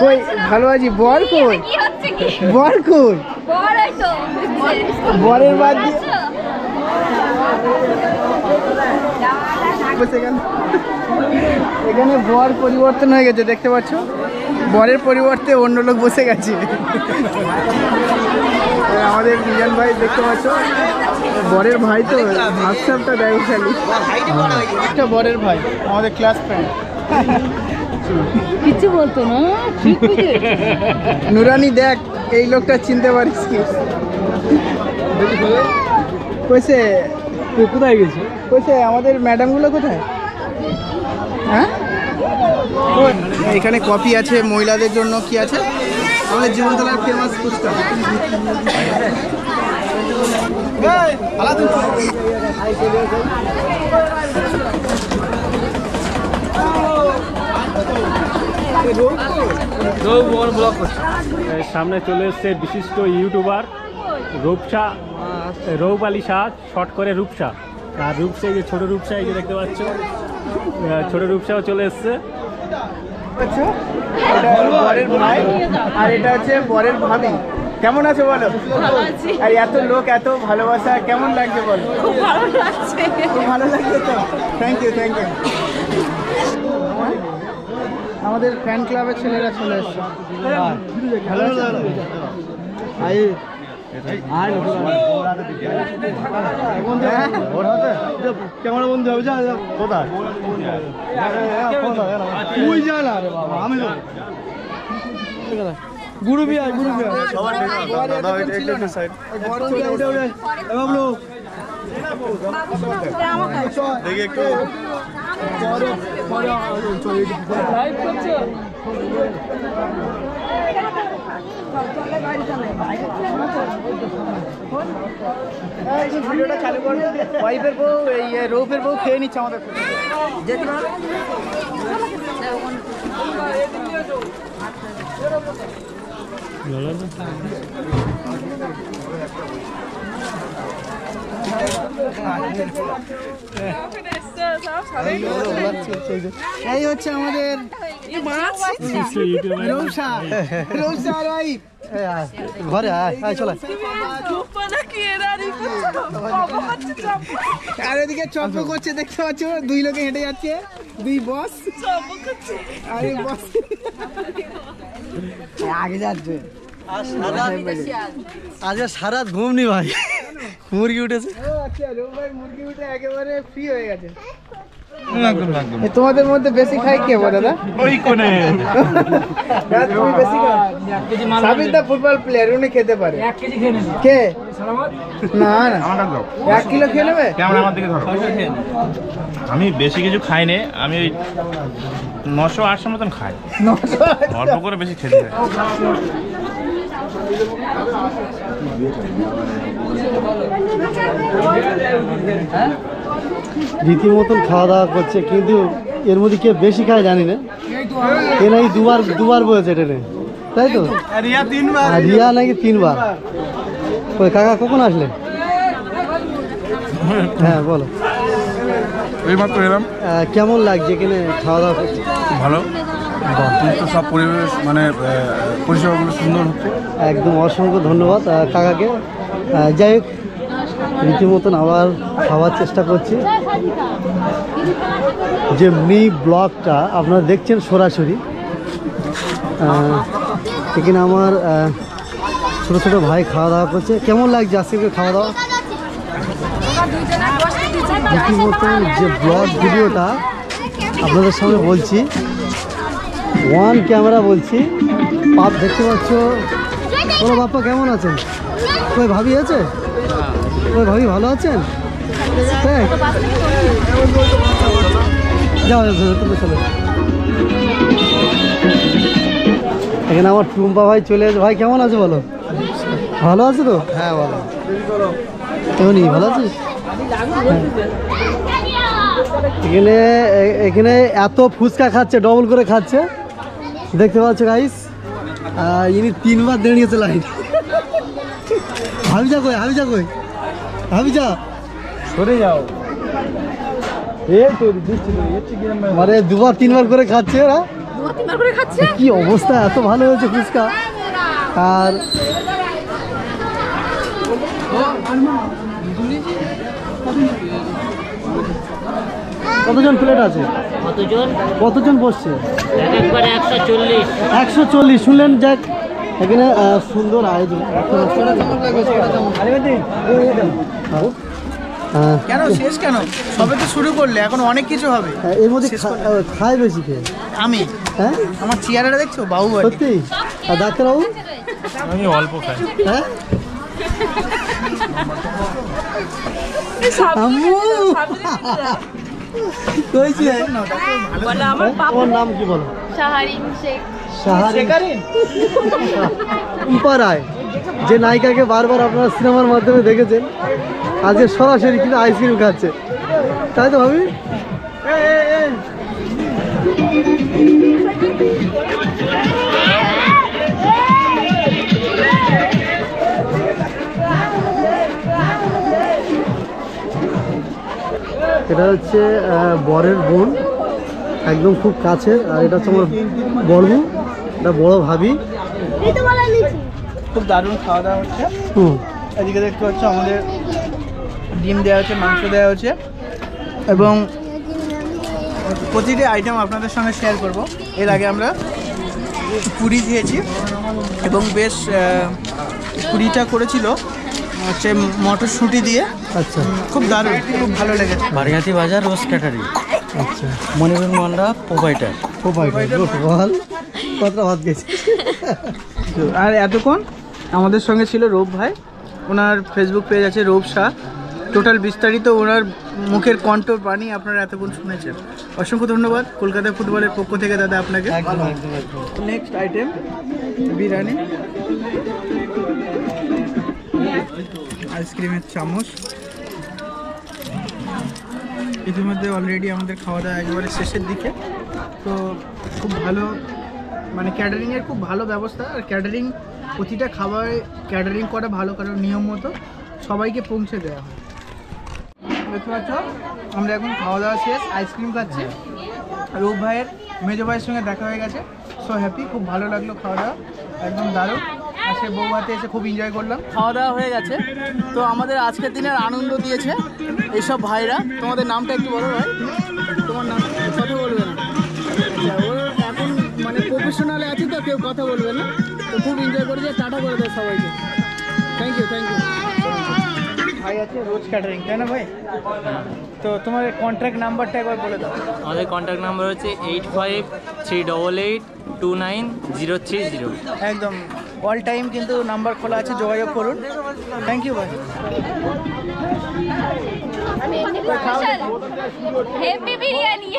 কই ভালো আছি। বর কই? বর কই? বরের বাদ এখানে বর পরিবর্তন হয়ে গেছে দেখতে পাচ্ছ, বরের পরিবর্তে অন্য লোক বসে গেছে। আমাদের মিজান ভাই দেখতে পাচ্ছ, বরের ভাই তো হোয়াটসঅ্যাপটা দেয় খালি। একটা বরের ভাই আমাদের ক্লাস ফ্রেন্ড, কিছু বলতো না। নুরানি দেখ এই লোকটা চিনতে পারিস কি? কইছে কোথায় গেছে? কইছে আমাদের ম্যাডামগুলো কোথায়? হ্যাঁ এখানে কফি আছে, মহিলাদের জন্য কি আছে, আমাদের জীবনতলার ফেমাস ফুচকা। সামনে চলে এসছে বিশিষ্ট ইউটিউবার রূপসা, রৌপ আলী শাহ, শর্ট করে রূপসা। আর রূপসা, এই যে ছোট রূপসা, এই যে দেখতে পাচ্ছ, ছোট রূপসাও চলে এসছে। বরের ভাই আর এটা হচ্ছে বরের ভাবি। কেমন আছে বলো? আর এত লোক, এত ভালোবাসা, কেমন লাগছে বলো? খুব ভালো লাগছে। খুব ভালো লাগছে তো, থ্যাংক ইউ থ্যাংক ইউ। আমাদের ফ্যান ক্লাবের ছেলেরা চলে এসছে। ভালো কেমন বন্ধু হবে কোথায়? তুই জানা রে বাবা, আমি গুরু বিয়া গুরু বিয়া দেখি একটু ভিডিওটা চালু করো। ওয়াইফের বউ, এই রৌফের বউ খেয়ে নিচ্ছে আমাদের। এই হচ্ছে আমাদের ঘরে চলে। আর ওদিকে চপ করছে দেখতে পাচ্ছ, দুই লোকে হেঁটে যাচ্ছে, দুই বস। আরে বস আগে যাচ্ছে। আজ সারা ঘুমনি ভাই, মুরগি উঠেছে। আচ্ছা ভাই, মুরগি উঠে একেবারে ফ্রি হয়ে গেছে। তোমাদের মধ্যে বেশি খাই কে বল দাদা? ওই কোনে তুমি বেশি খাও? সাবির দা ফুটবল প্লেয়ার, উনি খেতে পারে। 1 কেজি খেয়ে নেবে কে? না না, 1 কিলো খেয়ে নেবে। ক্যামেরা আমার দিকে ধরো। আমি বেশি কিছু খাই না, আমি ওই 900-800 মতন খাই। 900 অল্প করে, বেশি খেতে হয়। রীতিমতন খাওয়া দাওয়া করছে, কিন্তু এর মধ্যে কে বেশি খায় জানি না। এ নাকি দুবার বলেছে ট্রেনে, তাই তো? রিয়া নাকি 3 বার। ওই কাকা কখন আসলে? হ্যাঁ বলো। এইমাত্র এলাম। কেমন লাগছে এখানে খাওয়া দাওয়া করছে? ভালো, তো সব পরিবেশ মানে পরিষেবাগুলো সুন্দর হচ্ছে। একদম অসংখ্য ধন্যবাদ কাকাকে। যাই হোক, রীতিমতন আবার খাওয়ার চেষ্টা করছি। যে মিনি ব্লগটা আপনারা দেখছেন সরাসরি, এখানে আমার ছোটো ছোটো ভাই খাওয়া দাওয়া করছে। কেমন লাগছে আজকে খাওয়া দাওয়া? রীতিমতন যে ব্লগ ভিডিওটা আপনাদের সামনে বলছি, ওয়ান ক্যামেরা বলছি। পাপ দেখতে পাচ্ছ। বলো বাপ্পা কেমন আছেন? ওই ভাবি আছে? ওই ভাবি ভালো আছেন? তাই যাও তুমি চলো। এখানে আমার টুম্পা ভাই চলে এসে। ভাই কেমন আছে বলো? ভালো আছে তো? হ্যাঁ ভালো। এমনি ভালো আছিস? এখানে এত ফুচকা খাচ্ছে, ডবল করে খাচ্ছে দেখতে পাচ্ছ গাইস। ইনি 3 বার দাঁড়িয়েছে লাইন। হাবিজা কই? হাবিজা কই? হাবিজা সরে যাও। এই তো দিচ্ছি, মানে 2 বার 3 বার করে খাচ্ছে ওরা। 2-3 করে খাচ্ছে। কি অবস্থা, এত ভালো হয়েছে ফুচকা। আর কতজন প্লেট আছে? কতজন বসছে? 140। শুনলেন যাক, এখানে সুন্দর আয়োজন। কেন শেষ কেন? সবে তো শুরু করলে, এখন অনেক কিছু হবে। এর মধ্যে খায় বেশি খেয়ে আমি, হ্যাঁ, আমার চেয়ারটা দেখছো বাহুবলী। সত্যি? আর ডাক্তারবাবু? আমি অল্প খাই। হ্যাঁ, তোমার নাম কি বলো? শাহারিন শেখ। টুম্পা রায়, যে নায়িকাকে বারবার আপনারা সিনেমার মাধ্যমে দেখেছেন, আজকে সরাসরি কিন্তু আইসক্রিম খাচ্ছে, তাই তো ভাবি? এটা হচ্ছে বরের বোন, একদম খুব কাছে। আর এটা হচ্ছে আমার বড় বোন, এটা বড় ভাবি। খুব দারুণ খাওয়া দাওয়া হচ্ছে। এদিকে দেখতে পাচ্ছ আমাদের ডিম দেওয়া হচ্ছে, মাংস দেওয়া হচ্ছে, এবং প্রতিটি আইটেম আপনাদের সঙ্গে শেয়ার করব। এর আগে আমরা পুরি দিয়েছি এবং বেশ পুরিটা করেছিল হচ্ছে মটরশুঁটি দিয়ে। আচ্ছা, খুব দারুণ, খুব ভালো লেগেছে। বারিয়াতি বাজার রোজ ক্যাটারি, আচ্ছা, মনিরুল মন্ডা প্রোভাইডার। বল কতটা ভাত গেছে। আর এতক্ষণ আমাদের সঙ্গে ছিল রূপ ভাই, ওনার ফেসবুক পেজ আছে রূপ শাহ। টোটাল বিস্তারিত ওনার মুখের কণ্ঠ বাণী আপনারা এতক্ষণ শুনেছেন। অসংখ্য ধন্যবাদ কলকাতা ফুটবলের পক্ষ থেকে দাদা আপনাকে। নেক্সট আইটেম বিরিয়ানি, আইসক্রিমের চামচ। ইতিমধ্যে অলরেডি আমাদের খাওয়া দাওয়া একেবারে শেষের দিকে। তো খুব ভালো, মানে ক্যাটারিংয়ের খুব ভালো ব্যবস্থা। আর ক্যাটারিং, প্রতিটা খাবার ক্যাটারিং করা ভালো, কারণ নিয়ম মতো সবাইকে পৌঁছে দেওয়া হয়। দেখতে পাচ্ছ আমরা এখন খাওয়া দাওয়া শেষ, আইসক্রিম খাচ্ছি। রূপ ভাইয়ের মেজো ভাইয়ের সঙ্গে দেখা হয়ে গেছে, সো হ্যাপি। খুব ভালো লাগলো খাওয়া দাওয়া, একদম দারুণ। আর সে বৌভাতে এসে খুব এনজয় করলাম। খাওয়া দাওয়া হয়ে গেছে, তো আমাদের আজকের দিনের আনন্দ দিয়েছে এইসব ভাইরা। তোমাদের নামটা একটু বলো ভাই। তোমার নাম কথা বলবে না? আচ্ছা, ও এখন মানে প্রফেশনালে আছে তো, কেউ কথা বলবে না। তো খুব এনজয় করেছে, টাটা করে দেয় সবাইকে। Thank you, thank you. ভাই আছে রোজ ক্যাটারিং, তাই না ভাই? তো তোমার কন্ট্যাক্ট নাম্বারটা একবার বলে দাও। আমাদের কন্ট্যাক্ট নাম্বার হচ্ছে 8538829030। একদম অল টাইম কিন্তু নাম্বার খোলা আছে, যোগাযোগ করুন। থ্যাংক ইউ ভাই। হেভি বিরিয়ানি।